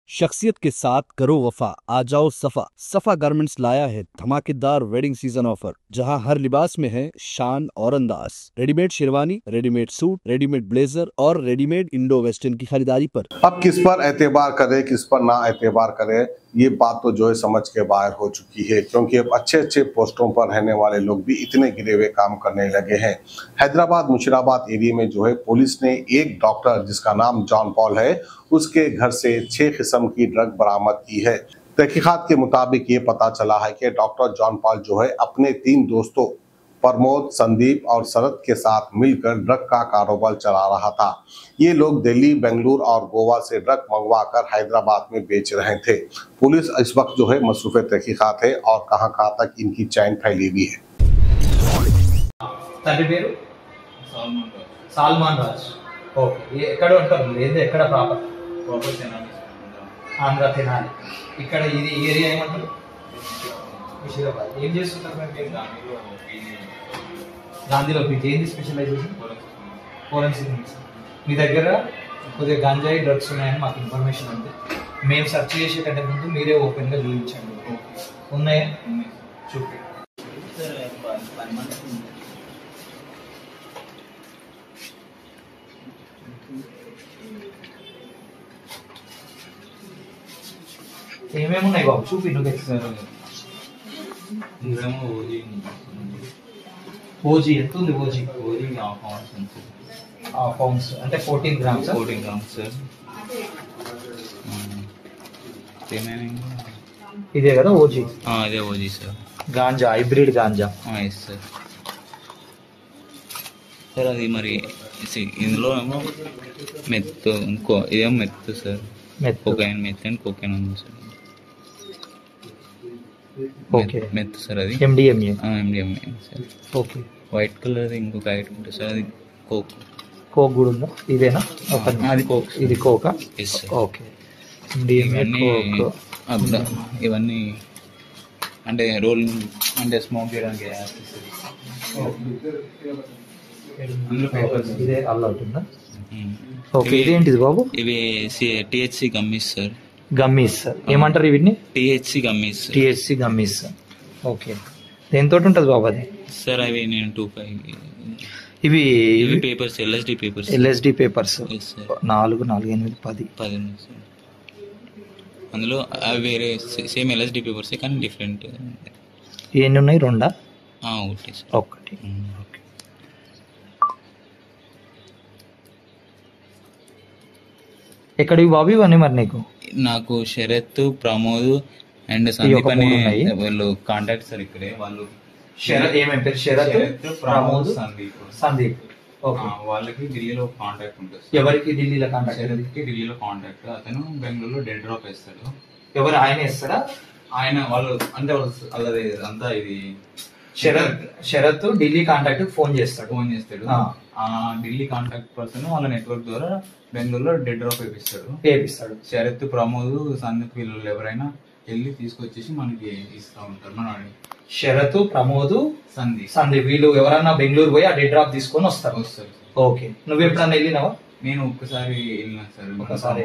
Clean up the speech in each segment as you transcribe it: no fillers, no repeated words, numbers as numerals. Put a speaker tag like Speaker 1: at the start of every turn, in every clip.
Speaker 1: शख्सियत के साथ करो वफा, आ जाओ सफा। सफा गारमेंट्स लाया है धमाकेदार वेडिंग सीजन ऑफर, जहां हर लिबास में है शान और अंदाज। Readymade sherwani, readymade suit, readymade blazer और रेडीमेड इंडो वेस्टर्न की खरीदारी पर।
Speaker 2: अब किस पर एतबार करे, किस पर ना एतबार करे, ये बात तो जो है समझ के बाहर हो चुकी है, क्योंकि अब अच्छे अच्छे पोस्टों पर रहने वाले लोग भी इतने गिरे हुए काम करने लगे हैं। हैदराबाद मुशीराबाद एरिया में जो है पुलिस ने एक डॉक्टर जिसका नाम जॉन पॉल है, उसके घर से 6 किस्म की ड्रग बरामद की है। तहकीकात के मुताबिक ये पता चला है कि डॉक्टर जॉन पॉल जो है अपने 3 दोस्तों प्रमोद, संदीप और शरद के साथ मिलकर ड्रग का कारोबार चला रहा था। ये लोग दिल्ली, बेंगलुरु और गोवा से ड्रग मंगवाकर हैदराबाद में बेच रहे थे। पुलिस इस वक्त जो है मसरूफ़ तहकीकात है और कहां तक इनकी चैन फैली हुई है।
Speaker 3: सालमान राज। ఓకే, ఎక్కడ ఉంటారు? లేదు, ఎక్కడ ప్రాపర్? ఆంధ్ర తెనాలి. ఇక్కడ ఇది ఏరియా ఏమంటారు? ముషీరాబాద్. ఏం చేస్తుంటారు మీరు? గాంధీలో పీజీ. ఏంది స్పెషలైజేషన్? Forensic medicine. మీ దగ్గర కొద్దిగా గంజాయి డ్రగ్స్ ఉన్నాయని మాకు ఇన్ఫర్మేషన్ ఉంది. మేము సెర్చ్ చేసే కంటే ముందు మీరే ఓపెన్గా చూపించండి. ఉన్నాయా? చూపి. ఏమేమి ఉన్నాయి బాబు? చూపి. నువ్వు ఓజీ ఎంత ఉంది? ఓజీ పౌండ్స్ అంటే 14 గ్రామ్స్.
Speaker 4: 14 grams sir.
Speaker 3: ఇదే కదా ఓజీ?
Speaker 4: ఇదే OG sir.
Speaker 3: Ganja, hybrid ganja.
Speaker 4: Yes sir. Sir అది మరి ఇందులో ఏమో మెత్, ఇంకో ఇదేమో meth sir. Cocaine, meth and cocaine ఉంది సార్.
Speaker 3: Okay,
Speaker 4: meth sir. అది
Speaker 3: MDMA.
Speaker 4: MDMA sir.
Speaker 3: Okay.
Speaker 4: White colour ఇంకొక ఐటమ్ ఉంటుంది సార్, అది కోక్.
Speaker 3: కోక్ కూడా ఉందా? ఇదేనా?
Speaker 4: అది కోక్.
Speaker 3: ఇది కోకా?
Speaker 4: Yes sir.
Speaker 3: ఓకే.
Speaker 4: ఇవన్నీ అంటే రోల్ అంటే స్మోక్ చేయడానికి.
Speaker 3: ఇదే అల్లా ఉంటుందా? ఓకే. ఇదేంటిది బాబు?
Speaker 4: ఇవి టిహెచ్సి గమ్మీస్ సార్.
Speaker 3: గమ్మీస్ ఏమంటారు వీటిని?
Speaker 4: THC gummies.
Speaker 3: THC gummies. Okay. దేనితో ఉంటుంది బాబు అది?
Speaker 4: సార్ అవి నేను 25
Speaker 3: ఇవి
Speaker 4: papers, LSD papers.
Speaker 3: LSD papers 4, 4, 8, 10
Speaker 4: sir. అందులో అవి వేరే సేమ్ ఎల్ఎస్డి పేపర్స్ కానీ డిఫరెంట్.
Speaker 3: ఎన్ని ఉన్నాయి? 2?
Speaker 4: ఒకటి సార్.
Speaker 3: ఒకటి. ఎక్కడివి బాబు ఇవన్నీ మరి నీకు?
Speaker 4: నాకు శరత్, ప్రమోద్ అండ్ సందీప్ అనే వాళ్ళు కాంటాక్ట్ సార్. ఇక్కడే వాళ్ళు.
Speaker 3: ఏమేమి పేరు? శరత్, ప్రమోద్, సందీప్.
Speaker 4: వాళ్ళకి ఢిల్లీలో కాంటాక్ట్ ఉంటుంది.
Speaker 3: ఎవరికి ఢిల్లీలో కాంటాక్ట్?
Speaker 4: శరత్కి ఢిల్లీలో కాంటాక్ట్. అతను బెంగళూరులో డెడ్ డ్రాప్ వేస్తాడు.
Speaker 3: ఎవరు? ఆయన ఇస్తాడా?
Speaker 4: ఆయన వాళ్ళు అంటే వాళ్ళది అంతా ఇది.
Speaker 3: శరత్ ఢిల్లీ కాంటాక్ట్ ఫోన్ చేస్తాడు.
Speaker 4: ఆ ఢిల్లీ కాంటాక్ట్ పర్సన్ వాళ్ళ నెట్వర్క్ ద్వారా బెంగళూరులో డెడ్ డ్రాప్ వేపిస్తాడు. శరత్, ప్రమోద్, సందీప్ వీళ్ళు ఎవరైనా వెళ్ళి తీసుకొచ్చేసి మనకి ఇస్తా ఉంటారు. మన
Speaker 3: శరత్, ప్రమోద్, సందీప్ వీళ్ళు ఎవరైనా బెంగళూరు పోయి ఆ డెడ్ డ్రాప్ తీసుకొని వస్తారు. ఓకే. నువ్వు ఎప్పుడన్నా వెళ్ళినావా?
Speaker 4: నేను ఒక్కసారి వెళ్ళినా సార్.
Speaker 3: ఒకసారి.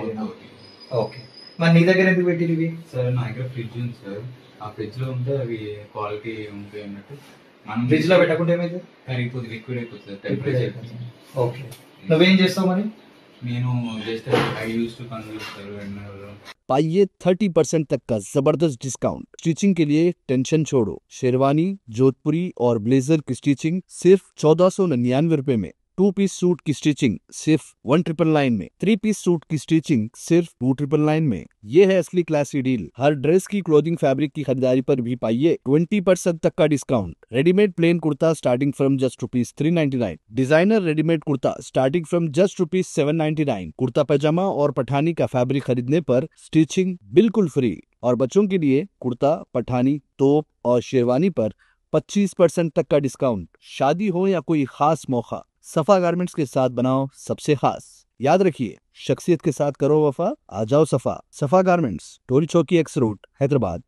Speaker 3: ఓకే. మరి నీ దగ్గర ఎందుకు పెట్టినవి?
Speaker 4: సార్ నా దగ్గర ఫ్రిడ్జ్ ఉంది సార్. ఆ ఫ్రిడ్జ్ లో ఉంటే అవి క్వాలిటీ ఉంటాయి అన్నట్టు.
Speaker 3: మనం ఫ్రిడ్జ్ లో పెట్టకుంటే ఏమైతే
Speaker 4: కరిగిపోతుంది, లిక్విడ్ అయిపోతుంది టెంపరేచర్.
Speaker 3: ఓకే. నువ్వేం చేస్తావు మరి?
Speaker 4: నేను just I used to convert sir.
Speaker 1: पाइए 30% तक का जबरदस्त डिस्काउंट। स्टिचिंग के लिए टेंशन छोड़ो। शेरवानी, जोधपुरी और ब्लेजर की स्टिचिंग सिर्फ 1499 रुपए में। 2 पीस सूट की स्टिचिंग सिर्फ 1999 में। 3 पीस सूट की स्टिचिंग सिर्फ 2999 में। ये है असली क्लासी डील। हर ड्रेस की क्लोथिंग फैब्रिक की खरीदारी पर भी पाइए 20% तक का discount. Readymade plain kurta starting from just ₹399। Designer readymade kurta starting from just ₹799। Kurta pajama और पठानी का फैब्रिक खरीदने पर स्टिचिंग बिल्कुल फ्री। और बच्चों के लिए कुर्ता, पठानी, तोप और शेरवानी पर 25% तक का डिस्काउंट। शादी हो या कोई खास मौका, सफा गारमेंट्स के साथ बनाओ सबसे खास। याद रखिए, शख्सियत के साथ करो वफा, आ जाओ सफा। सफा गारमेंट्स, टोरी चौकी, एक्स रोड, हैदराबाद।